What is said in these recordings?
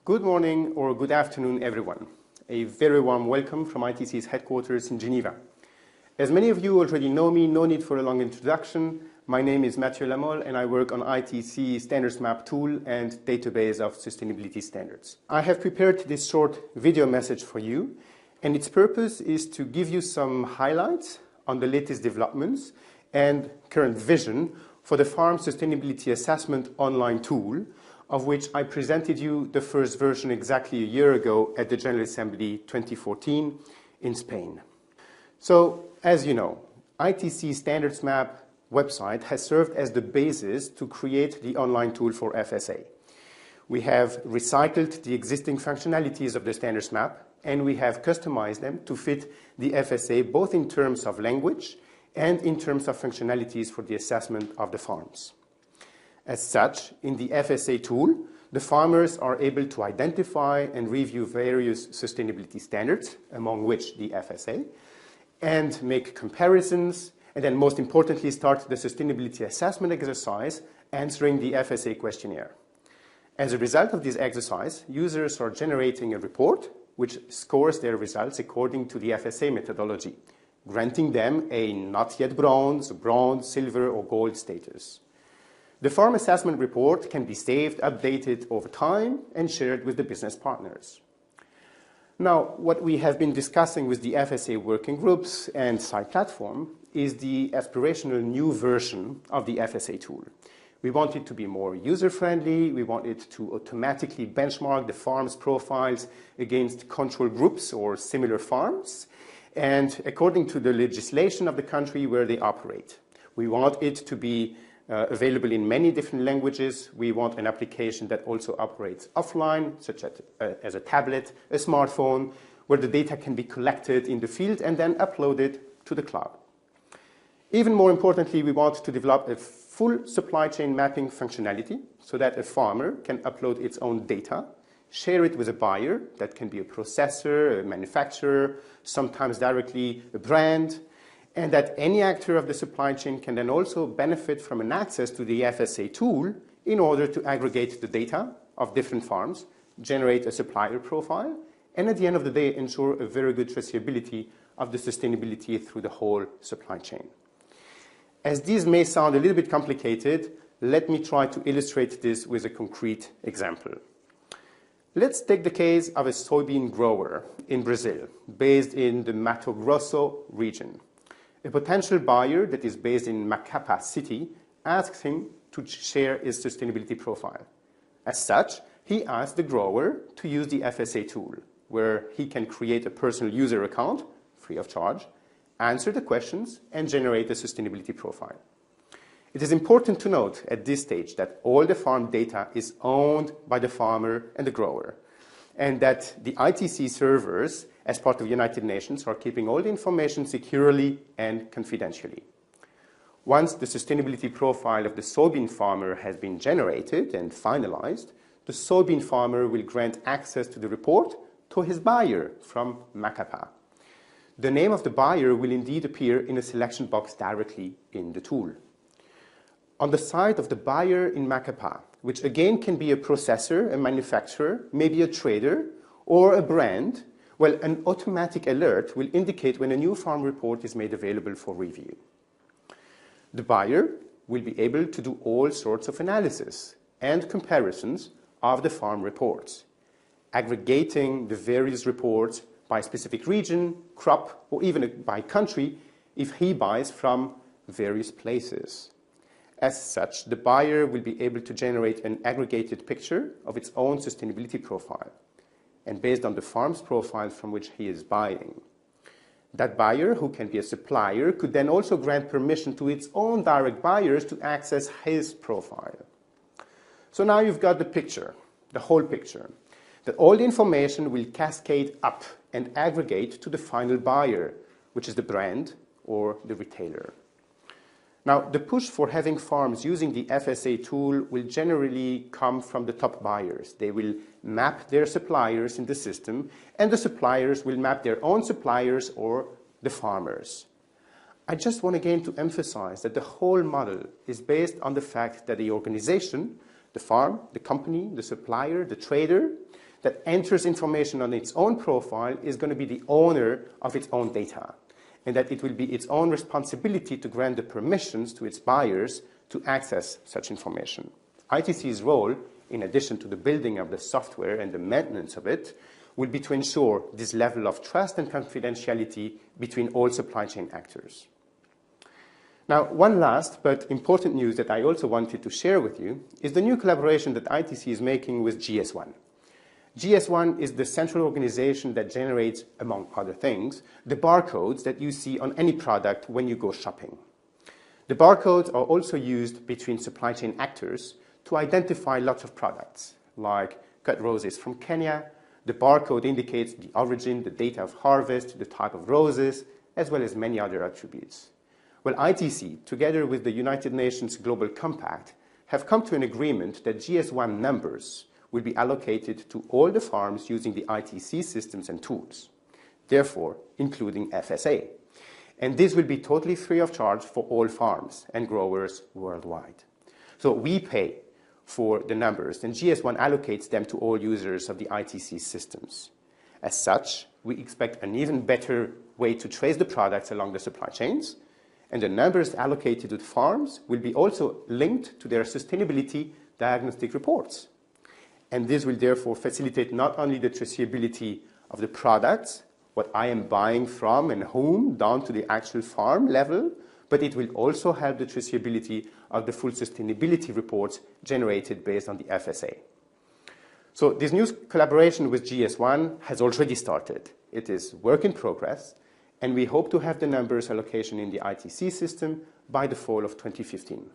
Good morning or good afternoon, everyone. A very warm welcome from ITC's headquarters in Geneva. As many of you already know me, no need for a long introduction. My name is Mathieu Lamol and I work on ITC Standards Map tool and database of sustainability standards. I have prepared this short video message for you, and its purpose is to give you some highlights on the latest developments and current vision for the Farm Sustainability Assessment online tool, of which I presented you the first version exactly a year ago at the General Assembly 2014 in Spain. So, as you know, ITC Standards Map website has served as the basis to create the online tool for FSA. We have recycled the existing functionalities of the Standards Map, and we have customized them to fit the FSA both in terms of language and in terms of functionalities for the assessment of the farms. As such, in the FSA tool, the farmers are able to identify and review various sustainability standards, among which the FSA, and make comparisons, and then most importantly start the sustainability assessment exercise answering the FSA questionnaire. As a result of this exercise, users are generating a report which scores their results according to the FSA methodology, granting them a not yet bronze, silver or gold status. The farm assessment report can be saved, updated over time, and shared with the business partners. Now, what we have been discussing with the FSA working groups and SAI Platform is the aspirational new version of the FSA tool. We want it to be more user-friendly, we want it to automatically benchmark the farms' profiles against control groups or similar farms, and according to the legislation of the country where they operate. We want it to be available in many different languages. We want an application that also operates offline, such as a tablet, a smartphone, where the data can be collected in the field and then uploaded to the cloud. Even more importantly, we want to develop a full supply chain mapping functionality so that a farmer can upload its own data, share it with a buyer, that can be a processor, a manufacturer, sometimes directly a brand, and that any actor of the supply chain can then also benefit from an access to the FSA tool in order to aggregate the data of different farms, generate a supplier profile, and at the end of the day ensure a very good traceability of the sustainability through the whole supply chain. As these may sound a little bit complicated, let me try to illustrate this with a concrete example. Let's take the case of a soybean grower in Brazil, based in the Mato Grosso region. A potential buyer that is based in Macapá city asks him to share his sustainability profile. As such, he asks the grower to use the FSA tool, where he can create a personal user account, free of charge, answer the questions, and generate a sustainability profile. It is important to note at this stage that all the farm data is owned by the farmer and the grower, and that the ITC servers, as part of the United Nations, are keeping all the information securely and confidentially. Once the sustainability profile of the soybean farmer has been generated and finalized, the soybean farmer will grant access to the report to his buyer from Macapá. The name of the buyer will indeed appear in a selection box directly in the tool. On the side of the buyer in Macapá, which again can be a processor, a manufacturer, maybe a trader, or a brand, well, an automatic alert will indicate when a new farm report is made available for review. The buyer will be able to do all sorts of analysis and comparisons of the farm reports, aggregating the various reports by specific region, crop, or even by country if he buys from various places. As such, the buyer will be able to generate an aggregated picture of its own sustainability profile, and based on the farm's profile from which he is buying. That buyer, who can be a supplier, could then also grant permission to its own direct buyers to access his profile. So now you've got the picture, the whole picture, that all the information will cascade up and aggregate to the final buyer, which is the brand or the retailer. Now, the push for having farms using the FSA tool will generally come from the top buyers. They will map their suppliers in the system, and the suppliers will map their own suppliers or the farmers. I just want again to emphasize that the whole model is based on the fact that the organization, the farm, the company, the supplier, the trader, that enters information on its own profile is going to be the owner of its own data, and that it will be its own responsibility to grant the permissions to its buyers to access such information. ITC's role, in addition to the building of the software and the maintenance of it, will be to ensure this level of trust and confidentiality between all supply chain actors. Now, one last but important news that I also wanted to share with you is the new collaboration that ITC is making with GS1. GS1 is the central organization that generates, among other things, the barcodes that you see on any product when you go shopping. The barcodes are also used between supply chain actors to identify lots of products, like cut roses from Kenya. The barcode indicates the origin, the date of harvest, the type of roses, as well as many other attributes. Well, ITC, together with the United Nations Global Compact, have come to an agreement that GS1 numbers will be allocated to all the farms using the ITC systems and tools, therefore including FSA. And this will be totally free of charge for all farms and growers worldwide. So we pay for the numbers, and GS1 allocates them to all users of the ITC systems. As such, we expect an even better way to trace the products along the supply chains, and the numbers allocated to the farms will be also linked to their sustainability diagnostic reports. And this will therefore facilitate not only the traceability of the products, what I am buying from and whom, down to the actual farm level, but it will also help the traceability of the full sustainability reports generated based on the FSA. So this new collaboration with GS1 has already started. It is work in progress, and we hope to have the numbers allocation in the ITC system by the fall of 2015.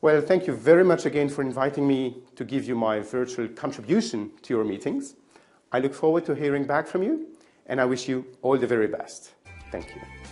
Well, thank you very much again for inviting me to give you my virtual contribution to your meetings. I look forward to hearing back from you, and I wish you all the very best. Thank you.